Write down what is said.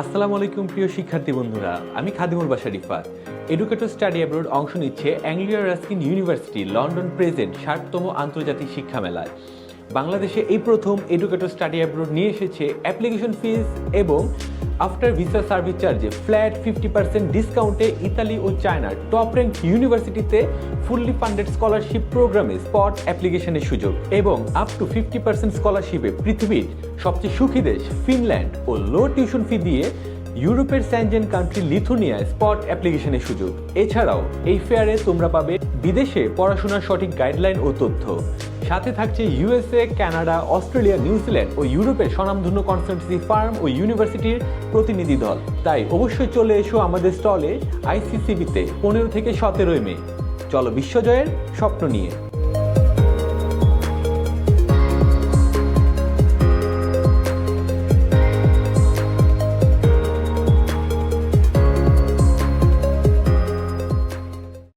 আসসালামু আলাইকুম প্রিয় শিক্ষার্থী বন্ধুরা, আমি Khadimul Bashar Rifat. Educator study abroad অংশ নিচ্ছে Anglia Ruskin University London present 60তম আন্তর্জাতিক শিক্ষা মেলায়। বাংলাদেশে এই প্রথম এডুকেটর স্টাডি অ্যাব্রোড নিয়ে এসেছে অ্যাপ্লিকেশন ফিস এবং আফটার ভিসা সার্ভিস চার্জে ফ্ল্যাট 50% ডিসকাউন্টে ইতালি ও চায়নার টপ র্যাঙ্ক ইউনিভার্সিটিতে ফুললি ফান্ডেড স্কলারশিপ প্রোগ্রামে স্পট অ্যাপ্লিকেশনের সুযোগ এবং আপ টু 50% স্কলারশিপে পৃথিবীর সবচেয়ে সুখী দেশ ফিনল্যান্ড ও লো টিউশন ফি দিয়ে ইউরোপের স্যানজেন কান্ট্রি লিথুনিয়ায় স্পট অ্যাপ্লিকেশনের সুযোগ। এছাড়াও এই ফেয়ারে তোমরা পাবে বিদেশে পড়াশোনার সঠিক গাইডলাইন ও তথ্য। সাথে থাকছে ইউএসএ, কানাডা, অস্ট্রেলিয়া, নিউজিল্যান্ড ও ইউরোপের স্বনামধন্য কনসালটেন্সি ফার্ম ও ইউনিভার্সিটির প্রতিনিধি দল। তাই অবশ্যই চলে এসো আমাদের স্টলে আইসিসিবিতে 15 থেকে 17 মে। চলো বিশ্বজয়ের স্বপ্ন নিয়ে।